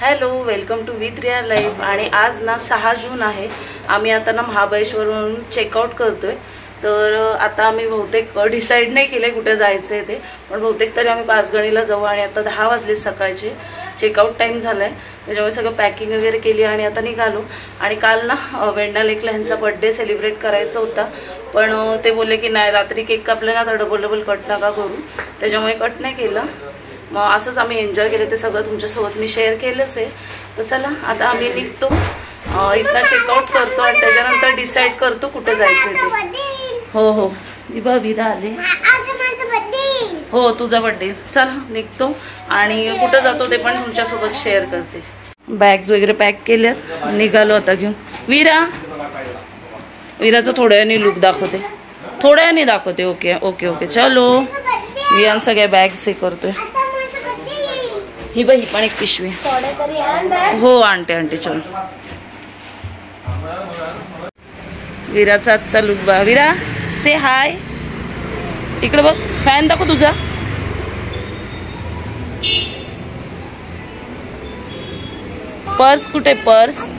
Hello, welcome to with real life. आणि आज ना 6 जून आहे। आम्ही आता ना महाबळेश्वरवरून चेकआउट करतोय। तर आता आम्ही बहुतेक डिसाईड नाही केले कुठे जायचं आहे ते, पण बहुतेक तरी आम्ही पाचगणीला जाऊ। आणि आता 10 वाजले सकाळचे, चेकआउट टाइम झालाय, त्याच्यामुळे सगळं पॅकिंग वगैरे केली आणि आता निघालो। आणि काल ना वेंडा लेकला ह्यांचा बर्थडे सेलिब्रेट करायचा होता, पण ते बोलले की नाही, रात्री केक कापले ना तर डबल कट नका करू, त्याच्यामुळे कट नाही केलं। मग असंच आम्ही एन्जॉय केलं, ते सगळं तुमच्यासोबत मी शेअर केलंच आहे। तर चला आता आम्ही निघतो, इथनं चेकआउट करतो आणि त्याच्यानंतर डिसाईड करतो कुठे जायचं ते। हो हो, विभा विरा आले, हो तुझा बर्थडे। चला निघतो आणि कुठं जातो ते पण तुमच्यासोबत शेअर करते। बॅग्स वगैरे पॅक केल्यात, निघालो आता घेऊन। विराचं थोड्याने लुक दाखवते, थोड्याने दाखवते। ओके ओके ओके, चलो। विरान सगळ्या बॅग्स हे करतोय। ही बाई पण एक पिशवी, हो आणते आणते, चलो। विराचा आजचा लुक बा। विरा से हाय, इकडे बघ, फॅन दाखव तुझा। पर्स कुठे, पर्स?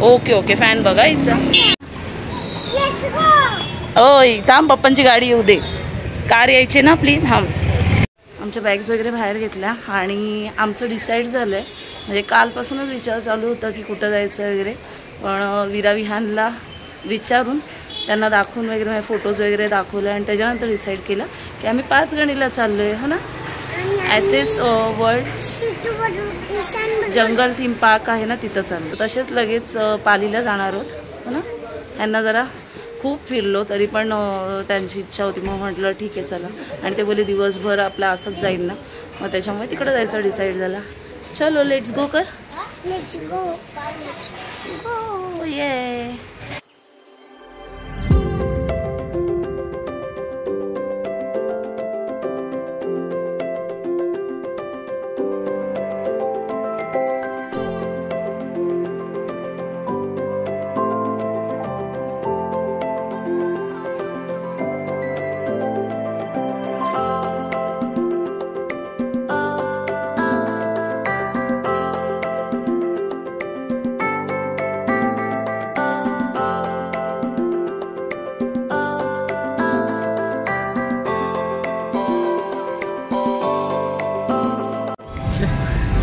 ओके ओके, फॅन बघा हिचा। ओय थांब, पप्पांची गाडी येऊ दे, कार यायची ना आपली, थांब। आमच्या बॅग्स वगैरे बाहेर घेतल्या आणि आमचं डिसाईड झालं आहे, म्हणजे कालपासूनच विचार चालू होता की कुठं जायचं वगैरे, पण विरा विहानला विचारून त्यांना दाखवून वगैरे माझे फोटोज वगैरे दाखवले आणि त्याच्यानंतर डिसाईड केलं की आम्ही पाचगणीला चाललो आहे, हो ना। ॲसेस वर्ल्ड जंगल थीम पार्क आहे ना, तिथं चाललो। तसेच लगेच पालीला जाणार आहोत, हो ना। यांना जरा खूप फिरलो तरी पण त्यांची इच्छा होती, मग म्हटलं ठीक आहे चला। आणि ते बोले दिवसभर आपला असंच जाईल ना, मग त्याच्यामुळे तिकडे जायचं डिसाईड झाला। चलो लेट्स गो कर, लेट्स गो ये।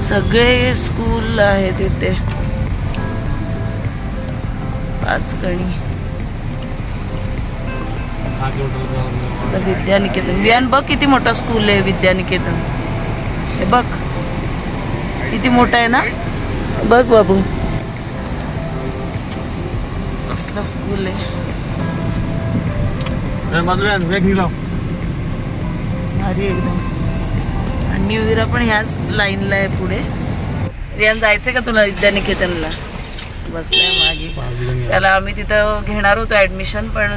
सगळे स्कूल आहेत इथे, पाचगणी, विद्यानिकेतन। विहान बघ किती मोठा स्कूल आहे विद्यानिकेतन, हे बघ किती मोठा आहे ना, बघ बाबू, असला स्कूल आहे भारी एकदम। आणि विरा पण ह्याच लाईनला आहे पुढे। रियान जायचंय का तुला विद्यानिकेतनला? बसलाय मागे, त्याला आम्ही तिथं घेणार होतो ऍडमिशन, पण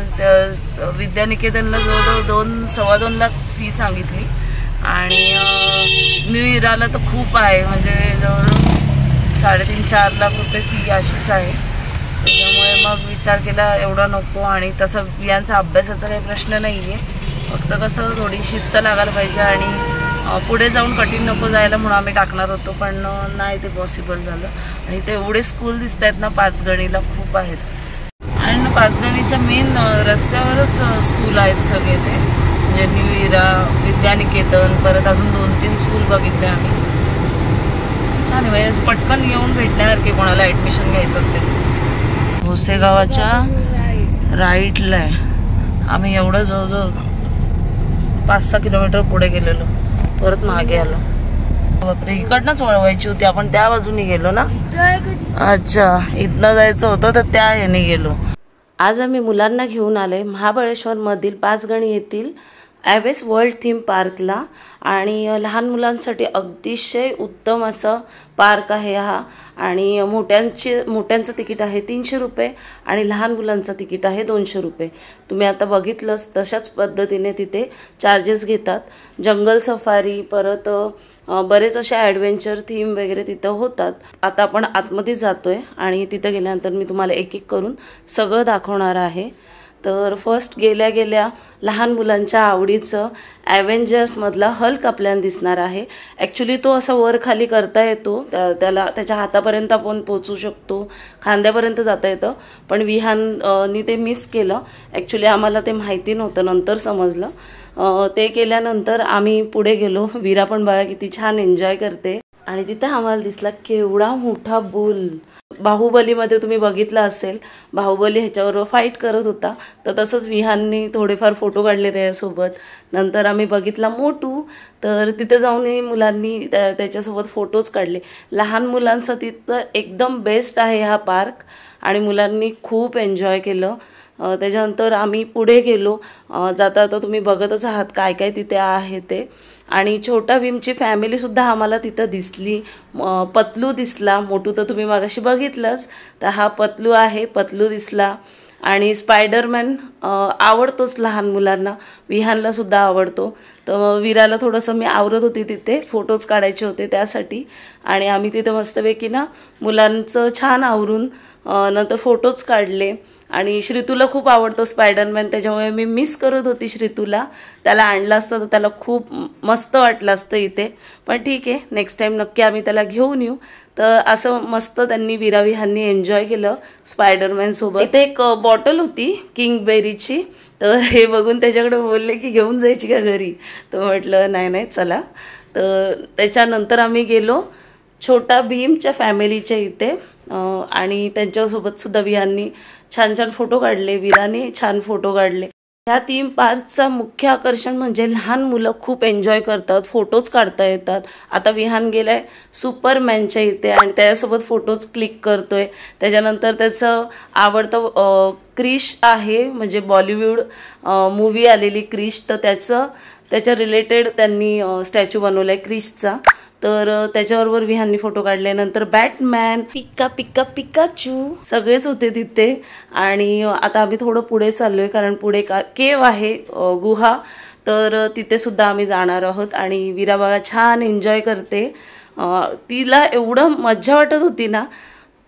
विद्यानिकेतनला जवळजवळ 2-2.25 लाख फी सांगितली आणि विराला तर खूप आहे, म्हणजे जवळजवळ 3.5-4 लाख रुपये फी अशीच आहे। त्याच्यामुळे मग विचार केला एवढा नको, आणि तसं वियांचा अभ्यासाचा काही प्रश्न नाही आहे, फक्त कसं थोडी शिस्त लागायला पाहिजे आणि पुढे जाऊन कठीण नको जायला म्हणून आम्ही टाकणार होतो, पण नाही ते पॉसिबल झालं। आणि ते एवढे स्कूल दिसत आहेत ना पाचगणीला, खूप आहेत। आणि पाचगणीच्या मेन रस्त्यावरच स्कूल आहेत सगळे ते, म्हणजे न्यू इरा, विद्यानिकेतन, परत अजून 2-3 स्कूल बघितले आम्ही। छान आहे, म्हणजे पटकन येऊन भेटण्यासारखे कोणाला ॲडमिशन घ्यायचं असेल। भोसेगावाच्या राईटला आहे आम्ही, एवढं जवळजवळ 5-6 किलोमीटर पुढे गेलेलो, परत मागे आलो। बापरे, इकडनंच वळवायची होती, आपण त्या बाजूने गेलो ना। अच्छा, इथनं जायचं होतं तर त्या याने गेलो। आज आम्ही मुलांना घेऊन आले महाबळेश्वर मधील पाचगणी येथील ॲवेस वर्ल्ड थीम पार्कला। आणि लहान मुलांसाठी अतिशय उत्तम असं पार्क आहे हा। आणि मोठ्यांचं तिकीट आहे 300 रुपये आणि लहान मुलांचं तिकीट आहे 200 रुपये। तुम्ही आता बघितलंच तशाच पद्धतीने तिथे चार्जेस घेतात। जंगल सफारी, परत बरेच असे ॲडव्हेंचर थीम वगैरे तिथं होतात। आता आपण आतमध्ये जातोय आणि तिथं गेल्यानंतर मी तुम्हाला एक एक करून सगळं दाखवणार आहे। तर फर्स्ट गेल्या गेल्या लहान मुलांच्या आवडीचं ॲव्हेंजर्समधला हल्क आपल्याला दिसणार आहे. ॲक्च्युली तो असा वर खाली करता येतो, त्याला त्याच्या हातापर्यंत आपण पोचू शकतो, खांद्यापर्यंत जाता येतं. पण विहाननी ते मिस केलं. ॲक्च्युली आम्हाला ते माहिती नव्हतं, नंतर समजलं. ते केल्यानंतर आम्ही पुढे गेलो. वीरा पण बघा किती छान एन्जॉय करते. आणि तिथे आम्हाला दिसला केवढा मोठा बुल. बाहुबलीमध्ये तुम्ही बघितलं असेल, बाहुबली ह्याच्यावर फाईट करत होता, तर तसंच विहाननी थोडेफार फोटो काढले त्याच्यासोबत. नंतर आम्ही बघितला मोटू, तर तिथे जाऊन मुलांनी त्याच्यासोबत फोटोज काढले. लहान मुलांचं तिथं एकदम बेस्ट आहे हा पार्क आणि मुलांनी खूप एन्जॉय केलं. त्याच्यानंतर आम्ही पुढे गेलो. जाता आता तुम्ही बघतच आहात काय काय तिथे आहे ते. आणि छोटा भीमची फॅमिलीसुद्धा आम्हाला तिथं दिसली. पतलू दिसला. मोठू तर तुम्ही मागाशी बघितलंच, तर हा पतलू आहे, पतलू दिसला. आणि स्पायडरमॅन आवडतोच लहान मुलांना, विहानला सुद्धा आवडतो. तर वीराला थोडंसं मी आवरत होती, तिथे फोटोज काढायचे होते त्यासाठी. आणि आम्ही तिथे मस्तपैकी ना मुलांचं छान आवरून नंतर फोटोज काढले. आणि श्रीतूला खूप आवडतो स्पायडरमॅन, त्याच्यामुळे मी मिस करत होती श्रीतूला. त्याला आणलं असतं तर त्याला खूप मस्त वाटलं असतं इथे. पण ठीक आहे, नेक्स्ट टाइम नक्की आम्ही त्याला घेऊन येऊ. तर असं मस्त त्यांनी वीरा विहाननी एन्जॉय केलं स्पायडरमॅन सोबत. इथे एक बॉटल होती किंगबेरीची, तर हे बघून त्याच्याकडे बोलले की घेऊन जायची का घरी, तर म्हटलं नाही नाही चला. तर त्याच्यानंतर आम्ही गेलो छोटा भीमच्या फॅमिलीच्या इथे आणि त्यांच्यासोबत सुद्धा विहाननी छान छान फोटो काढले, वीराने छान फोटो काढले. ह्या थीम पार्कचा मुख्य आकर्षण म्हणजे लहान मुलं खूप एन्जॉय करतात, फोटोज काढता येतात. आता विहान गेलाय सुपरमॅनच्या इथे आणि त्याच्यासोबत फोटोज क्लिक करतोय. त्याच्यानंतर त्याचं आवडतं क्रिश आहे, म्हणजे बॉलिवूड मूवी आलेली क्रिश, तर त्याच्या रिलेटेड त्यांनी स्टॅच्यू बनवलाय क्रिशचा. तर त्याच्याबरोबर विहाननी फोटो काढले. नंतर बॅटमॅन, पिक्का पिक्का पिकाचू सगळेच होते तिथे. आणि आता आम्ही थोडं पुढे चाललोय, कारण पुढे केव आहे, गुहा, तर तिथे सुद्धा आम्ही जाणार आहोत. आणि वीरा बघा छान एन्जॉय करते. तिला एवढं मज्जा वाटत होती ना,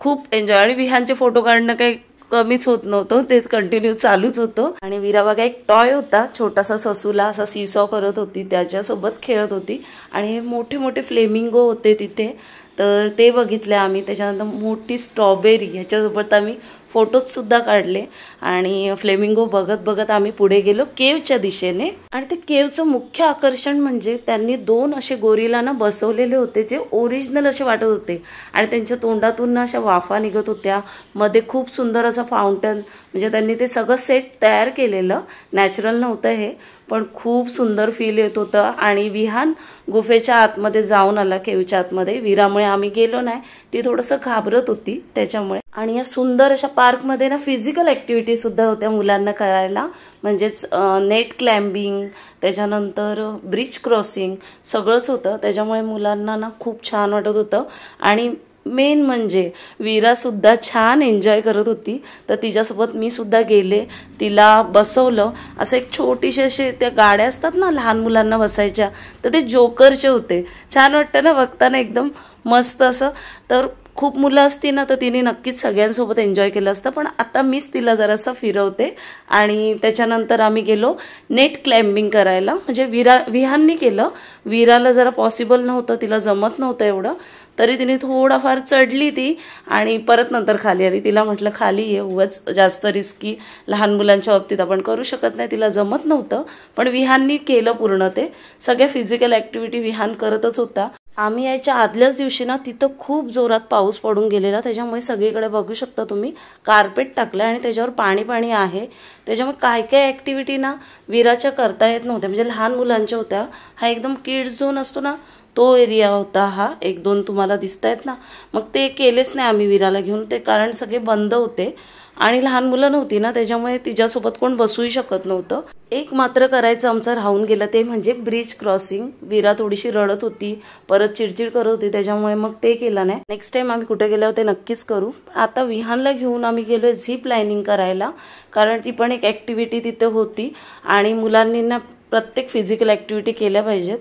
खूप एन्जॉय. आणि विहानचे फोटो काढणं काही कमीच होत नव्हतं, ते कंटिन्यू चालूच होतं. आणि वीरा बघा एक टॉय होता छोटासा ससूला, असा सीसॉ करत होती, त्याच्यासोबत खेळत होती. आणि मोठे मोठे फ्लेमिंगो होते तिथे, तर ते बघितले आम्ही. त्याच्यानंतर मोठी स्ट्रॉबेरी, ह्याच्यासोबत आम्ही फोटोज सुद्धा काढले. आणि फ्लेमिंगो बघत बघत आम्ही पुढे गेलो केवच्या दिशेने. आणि ते केवचं मुख्य आकर्षण म्हणजे त्यांनी 2 असे गोरिलांना बसवलेले होते, जे ओरिजिनल असे वाटत होते. आणि त्यांच्या तोंडातून अशा वाफा निघत होत्या. मध्ये खूप सुंदर असं फाउंटन, म्हणजे त्यांनी ते सगळं सेट तयार केलेलं, नॅचरल नव्हतं हे, पण खूप सुंदर फील येत होतं. आणि विहान गुफेच्या आतमध्ये जाऊन आला, केवच्या आतमध्ये. वीरामुळे आम्ही गेलो नाही, ती थोडंसं घाबरत होती त्याच्यामुळे. आणि या सुंदर अशा पार्कमध्ये ना फिजिकल ॲक्टिव्हिटी सुद्धा होत्या मुलांना करायला, म्हणजेच नेट क्लाइम्बिंग, त्याच्यानंतर ब्रिज क्रॉसिंग सगळंच होतं. त्याच्यामुळे मुलांना ना खूप छान वाटत होतं. आणि मेन म्हणजे वीरा सुद्धा छान एन्जॉय करत होती, तर तिच्यासोबत मी सुद्धा गेले, तिला बसवलं. असं एक छोटीशी असे त्या गाड्या असतात ना लहान मुलांना बसायच्या, तर ते जोकरचे होते. छान वाटतं ना बघताना, एकदम मस्त असं. तर खूप मुलं असती ना तर तिने नक्कीच सगळ्यांसोबत एन्जॉय केलं असतं, पण आता मीच तिला जरासं फिरवते. आणि त्याच्यानंतर आम्ही गेलो नेट क्लाइम्बिंग करायला, म्हणजे विहाननी केलं. वीराला जरा पॉसिबल नव्हतं, तिला जमत नव्हतं एवढं, तरी तिने थोडाफार चढली ती आणि परत नंतर खाली आली. तिला म्हटलं खाली ये, उगाच जास्त रिस्की लहान मुलांच्या बाबतीत आपण करू शकत नाही, तिला जमत नव्हतं. पण विहाननी केलं पूर्ण. ते सगळ्या फिजिकल ॲक्टिव्हिटी विहान करतच होता. आम्ही यायच्या आदल्याच दिवशी ना तिथं खूप जोरात पाऊस पडून गेलेला, त्याच्यामुळे सगळीकडे बघू शकता तुम्ही कार्पेट टाकलं आणि त्याच्यावर पाणी पाणी आहे. त्याच्यामुळे काय काय ॲक्टिव्हिटी ना वीराच्या करता येत नव्हत्या, म्हणजे लहान मुलांच्या होत्या. हा एकदम किड्स झोन असतो ना, तो एरिया होता हा. 1-2 तुम्हाला दिसत आहेत ना, मग ते केलेच नाही आम्ही वीराला घेऊन, ते कारण सगळे बंद होते आणि लहान मुलं नव्हती ना, त्याच्यामुळे तिच्यासोबत कोण बसूही शकत नव्हतं. एक मात्र करायचं आमचं राहून गेलं, ते म्हणजे ब्रिज क्रॉसिंग. वीरा थोडीशी रडत होती, परत चिडचिड करत होती, त्याच्यामुळे मग ते केलं नाही. नेक्स्ट टाइम आम्ही कुठे गेल्यावर ते नक्कीच करू. आता विहानला घेऊन आम्ही गेलो झिप लाईनिंग करायला, कारण ती पण एक ॲक्टिव्हिटी तिथे होती आणि मुलांनी ना प्रत्येक फिजिकल ॲक्टिव्हिटी केल्या पाहिजेत.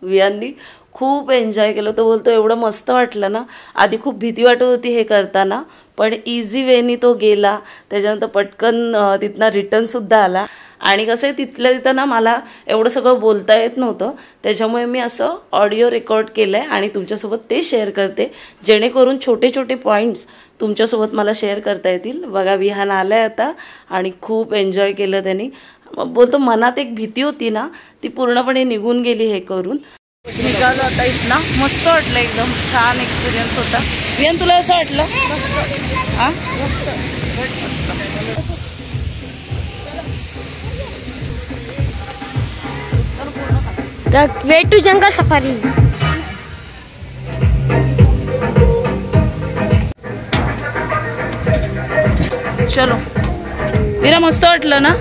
विहाननी खूप एन्जॉय केलं. तो बोलतो एवढं मस्त वाटलं ना, आधी खूप भीती वाटत होती हे करताना, पण इझी वेनी तो गेला. त्याच्यानंतर पटकन तिथनं रिटर्नसुद्धा आला. आणि कसं आहे तिथल्या तिथं ना मला एवढं सगळं बोलता येत नव्हतं, त्याच्यामुळे मी असं ऑडिओ रेकॉर्ड केलं आहे आणि तुमच्यासोबत ते शेअर करते, जेणेकरून छोटे छोटे पॉईंट्स तुमच्यासोबत मला शेअर करता येतील. बघा विहान आलाय आता आणि खूप एन्जॉय केलं त्यांनी. बोलतो मनात एक भीती होती ना ती पूर्णपणे निघून गेली हे करून. निघालो आता इथनं. मस्त वाटलं, एकदम छान एक्सपिरियन्स होता. विहान तुला असं वाटलं? हां मस्त. Way to jungle safari. चलो वीरा, मस्त वाटलं ना?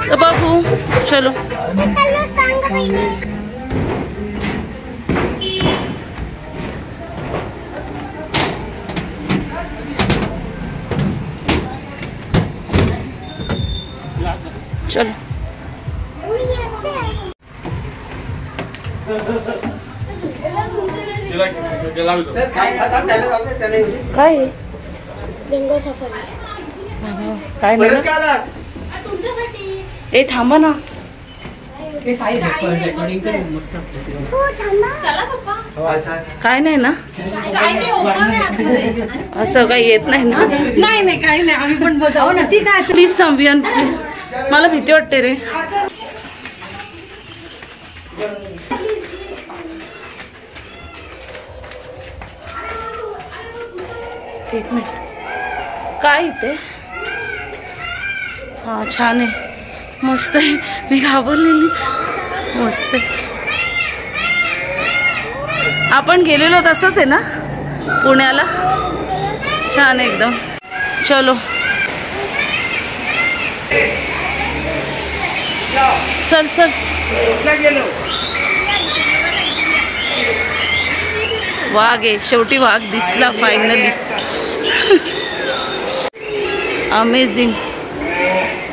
तर बघू. चलो चलो. काय जंगल सफारी काय नाही. ए थांबा ना. काय नाही ना, असं काही येत नाही ना? नाही काही नाही, आम्ही पण बघावं ना. ती काय प्लीज थांबियन, मला भीती वाटते रे. एक मिनिट. काय इथे? हा छान आहे, मस्त आहे. मी घाबरलेली. मस्त आहे. आपण गेलेलो तसंच आहे ना पुण्याला? छान एकदम. चलो चल चल. वाघ आहे, शेवटी वाघ दिसला फायनली. अमेझिंग.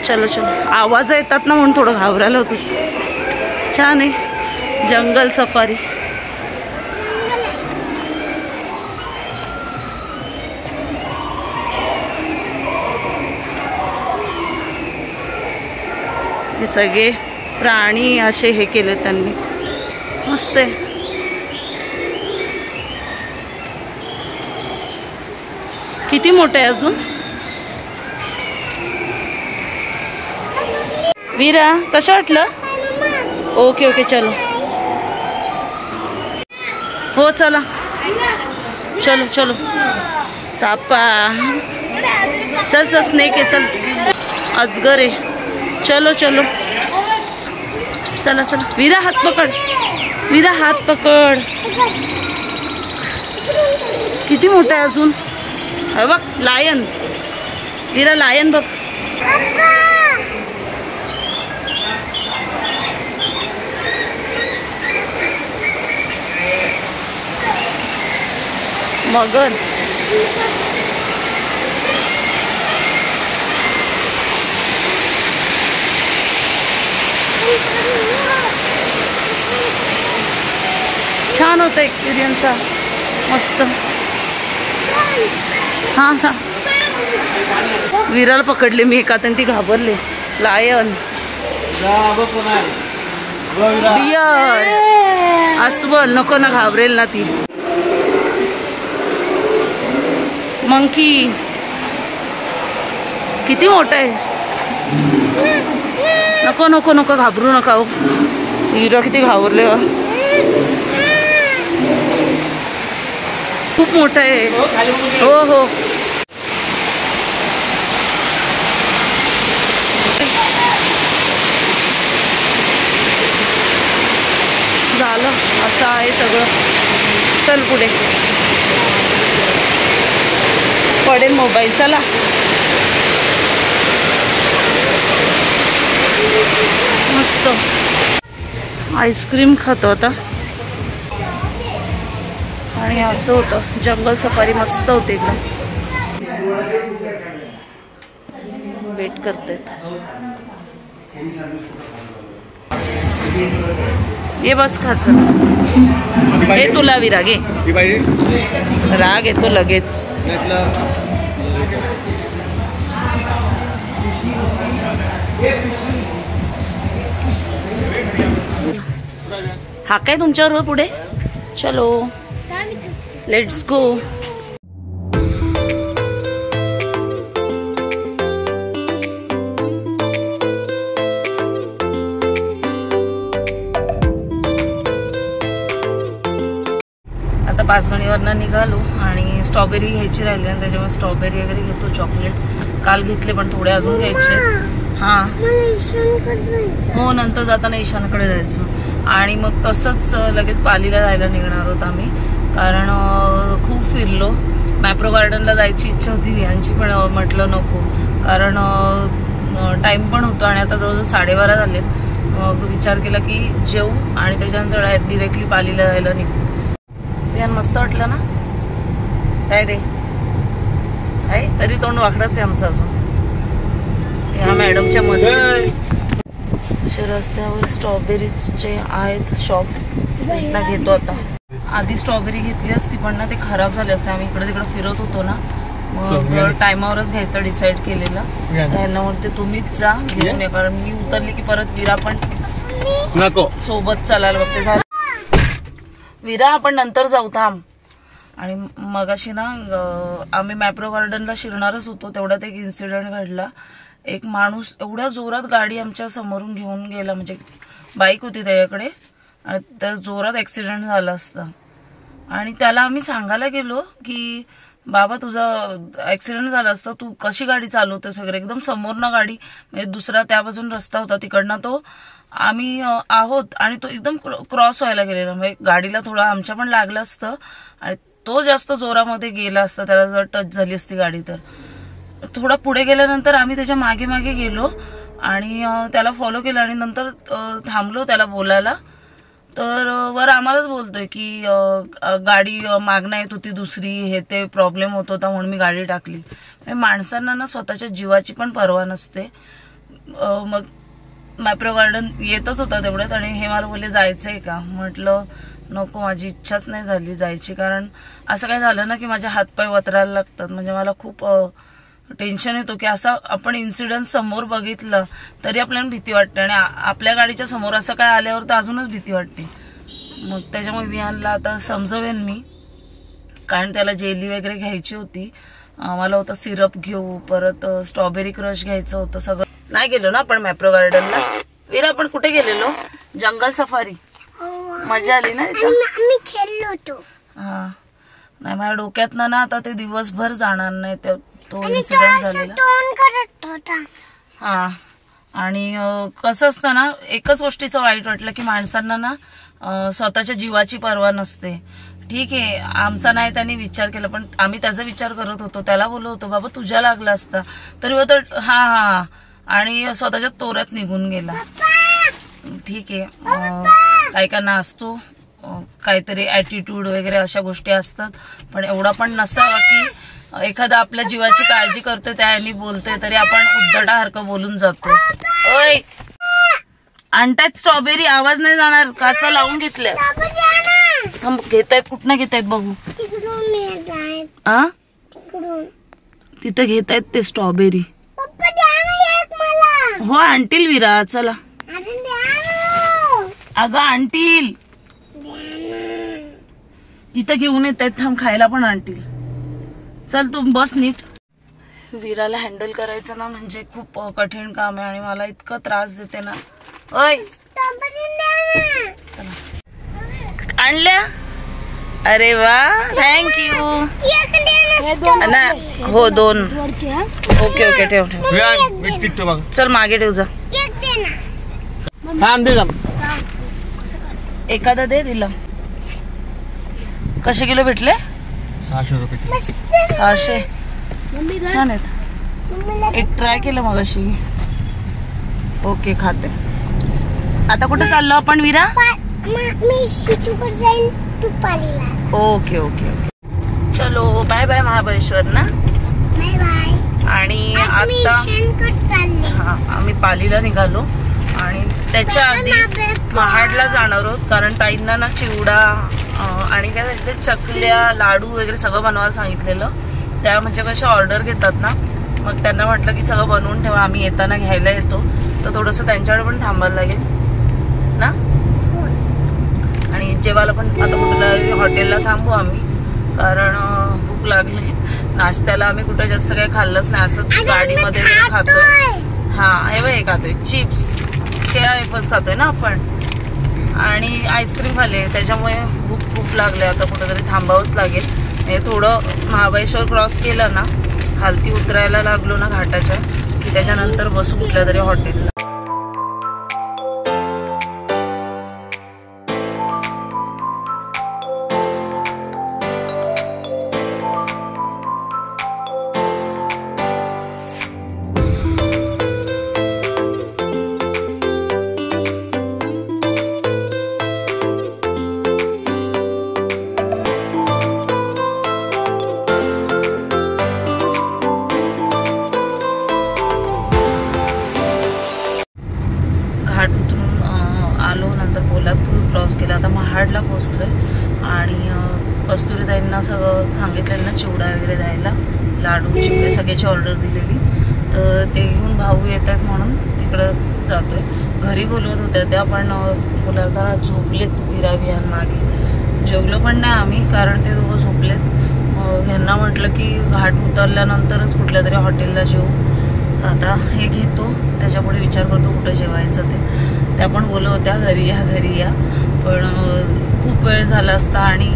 चलो चलो. आवाज येतात ना म्हणून थोडं घाबरायला होतं. छान आहे जंगल सफारी. हे सगळे प्राणी असे हे केले त्यांनी. मस्त आहे. किती मोठं आहे अजून? वीरा कसं वाटलं? ओके ओके चलो. हो चला. चलो चलो. सापा. चल चल. स्नेक आहे. चल. अजगर आहे. चलो चलो. चला चला. वीरा हात पकड. वीरा हात पकड. किती मोठा आहे अजून? हे बघ लायन. वीरा लायन बघ. मगर. छान होता एक्सपिरियन्स हा. मस्त. हां हां. वीराला पकडले मी एका, ती घाबरले. लायन, डियर, अस्वल. नको ना, घाबरेल ना ती. मंकी. किती मोठा आहे. नको नको नको, घाबरू नका हो. वीरा किती घाबरले. खूप मोठा आहे. हो हो. झालं असं आहे सगळं. चल पुढे. पडेल मोबाईल. चला. मस्त आईस्क्रीम खातो आता. आणि असं होतं जंगल सफारी. मस्त होते एकदम. वेट करते. ये बस खाच हे तुला विरा घे राग येतो लगेच. हा काय तुमच्यावर पुढे चलो लेट्स गो. आता पाचगणीवरनं निघालो आणि स्ट्रॉबेरी घ्यायची राहिली आणि त्याच्यामुळे स्ट्रॉबेरी वगैरे घेतो. चॉकलेट्स काल घेतले पण थोडे अजून घ्यायचे. हां हो नंतर जाताना ईशानकडे जायचं आणि मग तसंच लगेच पालीला जायला निघणार होत आम्ही कारण खूप फिरलो. मॅप्रो गार्डनला जायची इच्छा होती विहांची पण म्हटलं नको कारण टाईम पण होतो आणि आता जवळजवळ 12:30 झाले. मग विचार केला की जेऊ आणि त्याच्यानंतर डिरेक्टली पालीला जायला निघू. विहान मस्त वाटलं ना काय रे आहे तरी तोंड वाकडाच आहे आमचं अजून. या मॅडमच्या मस्त अशा रस्त्यावर स्ट्रॉबेरीचे आहेत शॉप ना घेतो. आता आधी स्ट्रॉबेरी घेतली असती पण ना ते खराब झाले असते. आम्ही इकडे तिकडे फिरत होतो ना मग टायमावरच घ्यायचं डिसाईड केलेलं. त्यांना म्हणते तुम्हीच जा घेऊन ये कारण मी उतरली की परत विरा पण नको सोबत चालायला बघते. झालं विरा आपण नंतर जाऊ थांब. आणि मगाशी ना आम्ही मॅप्रो गार्डनला शिरणारच होतो तेवढ्यात एक इन्सिडेंट घडला. एक माणूस एवढ्या जोरात गाडी आमच्या समोरून घेऊन गेला म्हणजे बाईक होती त्याच्याकडे आणि त्या जोरात ऍक्सिडेंट झाला असता. आणि त्याला आम्ही सांगायला गेलो की बाबा तुझा ऍक्सिडेंट झाला असता तू कशी गाडी चालवतोस वगैरे. एकदम समोरनं गाडी म्हणजे दुसरा त्या बाजून रस्ता होता तिकडनं तो आम्ही आहोत आणि तो एकदम क्रॉस व्हायला गेलेला म्हणजे गाडीला थोडं आमच्या पण लागलं असतं आणि तो जास्त जोरामध्ये गेला असता त्याला जर टच झाली असती गाडी तर. थोडा पुढे गेल्यानंतर आम्ही त्याच्या मागे मागे गेलो आणि त्याला फॉलो केलं आणि नंतर थांबलो त्याला बोलायला. तर वर आम्हालाच बोलतोय की गाडी मागणं येत होती दुसरी हे ते प्रॉब्लेम होत होता म्हणून मी गाडी टाकली. माणसांना ना स्वतःच्या जीवाची पण पर्वा नसते. मग मॅप्रो गार्डन येतच होता तेवढ्यात आणि हे मला बोलले जायचंय का. म्हटलं नको माझी इच्छाच नाही झाली जायची कारण असं काय झालं ना की माझे हातपाय वतरायला लागतात. म्हणजे मला खूप टेन्शन येतो की असा आपण इन्सिडेंट समोर बघितलं तरी आपल्याला भीती वाटते आणि आपल्या गाडीच्या समोर असं काय आल्यावर तर अजूनच भीती वाटते. मग त्याच्यामुळे विहानला आता समजवेन मी कारण त्याला जेली वगैरे घ्यायची होती. मला होतं सिरप घेऊ परत स्ट्रॉबेरी क्रश घ्यायचं होतं. सगळं नाही गेलो ना आपण मॅप्रो गार्डनला. वीरा आपण कुठे गेलेलो जंगल सफारी मजा आली ना आम्ही खेळलो होतो. हा नाही माझ्या डोक्यात ना आता ते दिवसभर जाणार नाही तो इन्सिडेंट झालेला. हा आणि कसं असतं ना एकच गोष्टीचं वाईट वाटलं की माणसांना ना स्वतःच्या जीवाची पर्वा नसते. ठीक आहे आमचा नाही त्यांनी विचार केला पण आम्ही त्याचा विचार करत होतो. त्याला बोललो होतो बाबा तुझ्या लागला असता तरी होतं हा हा आणि स्वतःच्या तोऱ्यात निघून गेला. ठीक आहे काही काहींना असतो काहीतरी ऍटिट्यूड वगैरे अशा गोष्टी असतात पण एवढा पण नसावा की एखादा आपल्या जीवाची काळजी करतोय त्याने बोलतोय तरी आपण उद्धटासारखं बोलून जातो. ओय आणतायत स्ट्रॉबेरी आवाज नाही जाणार काचा लावून घेतल्या घेतायत कुठनं घेतायत बघू. तिथं घेतायत ते स्ट्रॉबेरी हो आणतील विरा चला. अगं आणतील इथं घेऊन येत आहेत थांब खायला पण आणतील. चल तू बस नीट. विराला हँडल करायचं ना म्हणजे खूप कठीण काम आहे आणि मला इतकं त्रास देते ना. ओय चला आणल्या अरे वा थँक्यू ना हो 2 ओके ओके ठेव ठेव चल मागे ठेव जा. एखादा दे दिला. कसे किलो भेटले 600 रुपये 600 छान आहेत. एक ट्राय केलं मग अशी ओके खाते. आता कुठे चाललो आपण विरा. ओके ओके ओके चलो बाय बाय महाबळेश्वर ना. आणि आता हा आम्ही पालीला निघालो आणि त्याच्या आधी महाडला जाणार आहोत, कारण ताईंना ना चिवडा आणि काय सांगितले चकल्या लाडू वगैरे सगळं बनवायला सांगितलेलं. त्या म्हणजे कशा ऑर्डर घेतात ना, मग त्यांना म्हटलं की सगळं बनवून ठेवा, आम्ही येताना घ्यायला येतो. तर थोडंसं त्यांच्याकडे पण थांबायला लागेल ना. आणि जेवायला पण आता कुठल्या हॉटेलला थांबू आम्ही, कारण भूक लागली. नाश्त्याला आम्ही कुठं जास्त काही खाल्लंच नाही, असंच गाडीमध्ये खातोय. हा हे बघ, हे खातोय चिप्स, केळा वेफर्स खातोय ना आपण, आणि आईस्क्रीम खाल्ले. त्याच्यामुळे भूक खूप लागले. आता कुठेतरी थांबावंच लागेल. हे थोडं महाबळेश्वर क्रॉस केलं ना, खालती उतरायला लागलो ना घाटाच्या, की त्याच्यानंतर बसू कुठल्या तरी हॉटेलला. घाट उतरून आलो, नंतर पोलादपूर क्रॉस केला, आता महाडला पोचलोय. आणि कस्तुरीताईंना सगळं सांगितलेलं ना, चिवडा वगैरे द्यायला, लाडू चिवडे सगळ्याची ऑर्डर दिलेली. तर ते घेऊन भाऊ येत आहेत म्हणून तिकडं जातोय. घरी बोलवत होत्या त्या, पण मुलाला झोपलेत विराविहान मागे. जेवलो पण नाही आम्ही, कारण ते दोघं झोपलेत. ह्यांना म्हटलं की घाट उतरल्यानंतरच कुठल्या तरी हॉटेलला जेवू. तर आता हे घेतो, त्याच्यापुढे विचार करतो कुठं जेवायचं ते. त्या पण बोलत होत्या घरी या घरी या, पण खूप वेळ झाला असता आणि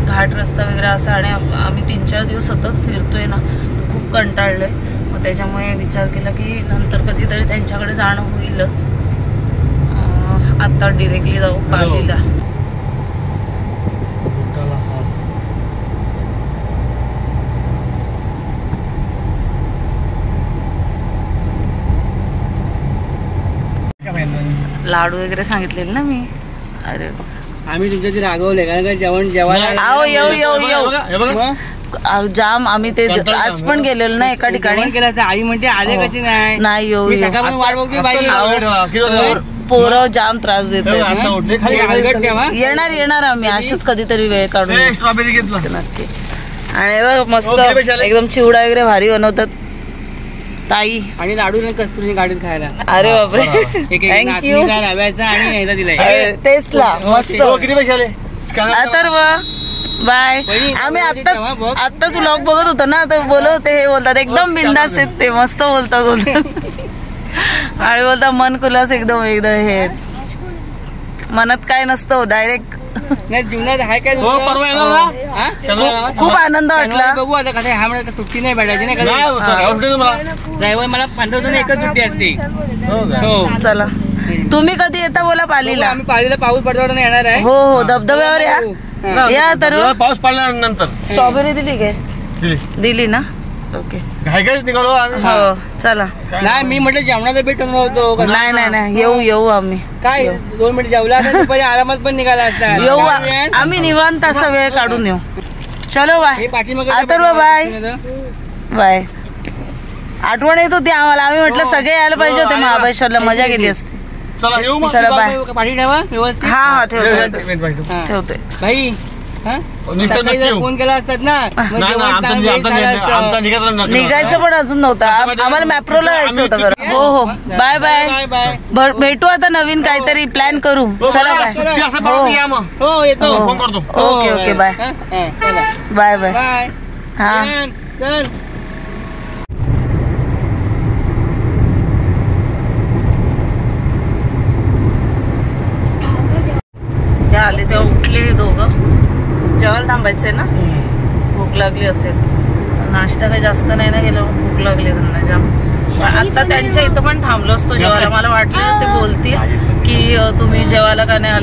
घाट रस्ता वगैरे असा, आणि आम्ही 3-4 दिवस सतत फिरतोय ना, तर खूप कंटाळलोय. मग त्याच्यामुळे विचार केला की नंतर कधीतरी त्यांच्याकडे जाणं होईलच. आत्ता डिरेक्टली जाऊ पालीला. लाडू वगैरे सांगितलेले ना मी. अरे आम्ही तुमच्याशी रागवले, कारण का जेवण जेवायला आओ येऊ जाम. आम्ही ते आज पण गेलेलो ना एका ठिकाणी. आई म्हणते आले कशी नाही. नाही येऊ सकाळपासून वाट बघते बाई. पोरं जाम त्रास देतात. येणार आम्ही अशीच कधीतरी वेळ काढून नक्की. आणि बघ मस्त एकदम चिवडा वगैरे भारी बनवतात ताई, आणि लाडू कस्तुरी गाडीत खायला. अरे बापरे, थँक्यू. टेस्टला मस्त. तर बाय. आम्ही आत्ताच व्लॉग बघत होतो ना, तर बोलत होते, हे बोलतात एकदम बिंदास आहेत ते, मस्त बोलतात आणि बोलतात मन खुलास एकदम हे, मनात काय नसतं डायरेक्ट. जीवनात आहे काय, खूप आनंद वाटला. बघू आता कसं हा मला सुट्टी नाही भेटायची नाही. ड्रायव्हर मला 15 जण एकच सुट्टी असते. हो चला, तुम्ही कधी येता बोला पालीला. आम्ही पालीला पाऊस पडताना येणार आहे. हो हो, धबधब्यावर या. तर पाऊस पडल्यानंतर स्ट्रॉबेरी दिली काय? दिली ना. ओके, निघालो. हो चला. नाही मी म्हटलं जेवणाचा भेट होतो. नाही येऊ आम्ही. काय 2 मिनिट जेवला आरामात पण निघाला असता. येऊ आम्ही निवांत असा वेळ काढून येऊ. चलो बाय. Atharva bye bye. आठवण येत होती आम्हाला, आम्ही म्हटलं सगळे यायला पाहिजे होते महाबळेश्वरला, मजा गेली असती. चला बाय. पाठी ठेवा व्यवस्थित. हा ठेवतोय भाई. फोन केला असतात ना, निघायचं पण अजून नव्हतं आम्हाला. मॅप्रोला जायचं होतं. हो हो बाय बाय. भेटू आता नवीन काहीतरी प्लॅन करू. चला बाय. हो येतो. Okay okay bye bye bye. हा आले तेव्हा उठले दोघं. जेवायला थांबायचंय ना, भूक लागली असेल. नाश्ता काही जास्त नाही ना गेला, भूक लागली त्यांना जाम. आता त्यांच्या इथं पण थांबलो असतो जेवायला. मला वाटलं ते बोलतील की तुम्ही जेवायला का नाही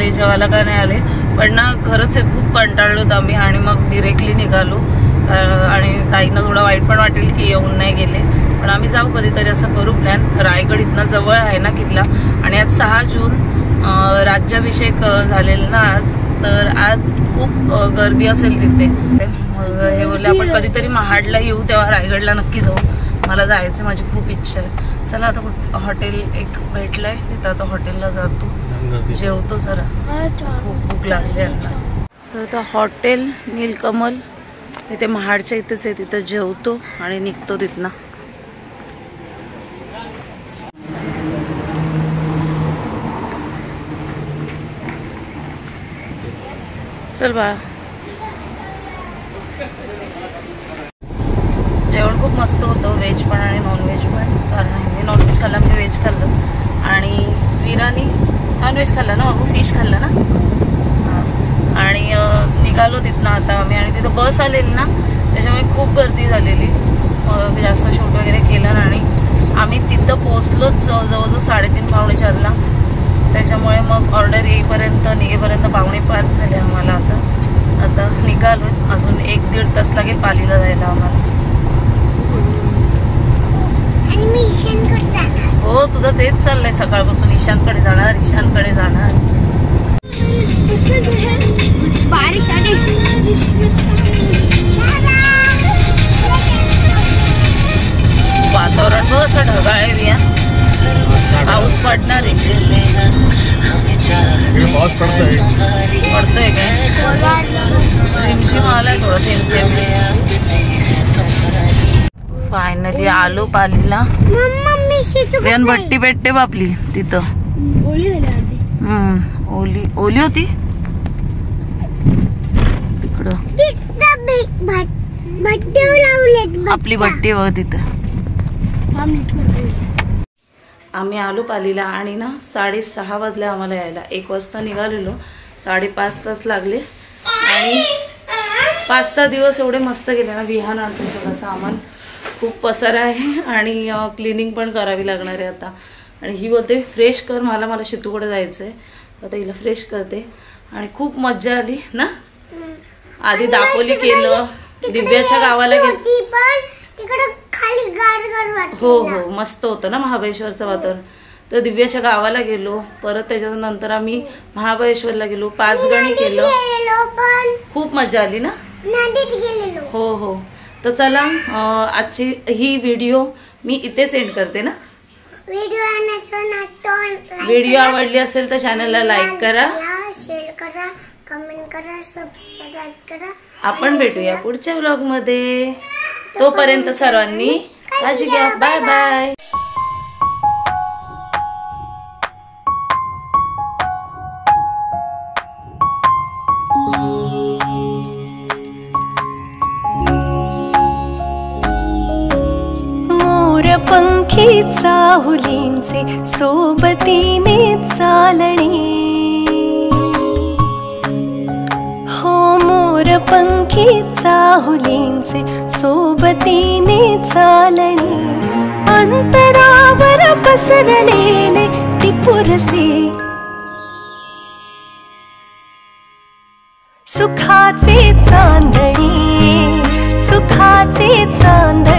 आले, पण ना खरंच खूप कंटाळलो होतो आम्ही. आणि मग डिरेक्टली निघालो. आणि ताईंना थोडं वाईट पण वाटेल की येऊन नाही गेले, पण आम्ही जाऊ कधीतरी, असं करू प्लॅन. रायगड इथनं जवळ आहे ना किल्ला. आणि आज 6 जून राज्याभिषेक झालेला ना आज, तर आज खूप गर्दी असेल तिथे. मग हे बोलले आपण कधीतरी महाडला येऊ, तेव्हा रायगडला नक्की जाऊ. मला जायचं, माझी खूप इच्छा आहे. चला आता हॉटेल एक भेटलंय तिथं, आता हॉटेलला जातो, जेवतो जरा, खूप भूक लागली आहे. तर आता हॉटेल नीलकमल इथे महाडच्या इथेच आहे, तिथं जेवतो आणि निघतो तिथनं. चल बा. जेवण खूप मस्त होतं, व्हेज पण आणि नॉनव्हेज पण. कारण मी नॉनव्हेज खाल्लं, मी व्हेज खाल्लं आणि वीरानी नॉनव्हेज खाल्लं ना, फिश खाल्लं ना. आणि निघालो तिथनं आता आम्ही. आणि तिथं बस आलेली ना, त्याच्यामुळे खूप गर्दी झालेली, मग जास्त शूट वगैरे केलं. आणि आम्ही तिथं पोचलोच जवळजवळ 3:30-4:45ला. त्याच्यामुळे मग ऑर्डर येईपर्यंत निघेपर्यंत 4:45 झाले आम्हाला. आता निघालो, अजून 1-1.5 तास लागेल पालीला जायला आम्हाला. हो, तुझं तेच चाललंय सकाळपासून, ईशानकडे जाणार, ईशानकडे जाणार. बारिश आली. वातावरण बघ असं ढगाळ आहे रिया, पाऊस पडणार आहे. पाऊस पडतोय काय? रिमझिम आलाय थोडं थेंब. फायनली आलो पालीला. रियान भट्टी भेटते बापली तिथं. ओली ओली होती तिकडं, आपली भट्टी बघ तिथं. आम्ही आलो पालीला आणि ना 6:30 वाजले आम्हाला यायला. 1 वाजता निघालेलो, 5.5 तास लागले. आणि 5-6 दिवस एवढे मस्त गेले ना. विहान आणते सगळं सामान, खूप पसारा आहे आणि क्लिनिंग पण करावी लागणार आहे आता. आणि ही बोलते फ्रेश कर, मला शितूकडे जायचं आहे. आता हिला फ्रेश करते. आणि खूप मज्जा आली ना. आधी दापोली केलं, दिव्याच्या गावाला गेलो. हो हो, मस्त होतं ना महाबळेश्वरचं वातावरण. तर दिव्याच्या गावाला गेलो. परत त्याच्यानंतर आम्ही महाबळेश्वरला गेलो, 5 गणी केलं, खूप मजा आली ना. हो हो. तर चला, आजची ही व्हिडिओ मी इथे सेंड करते ना. व्हिडिओ आवडली असेल तर चॅनलला लाईक करा, शेअर करा, कमेंट करा, सबस्क्राईब करा. आपण भेटूया पुढच्या व्लॉग मध्ये. तोपर्यंत सर्वांनी काळजी घ्या. Bye bye. पंखी चाहुलींचे सोबतीने चालणे, हो मोर पंखी चाहुलींचे सोबतीने चालणे. अंतरावर पसरलेले ती पुरसे सुखाचे चांदणे, सुखाचे चांदणे.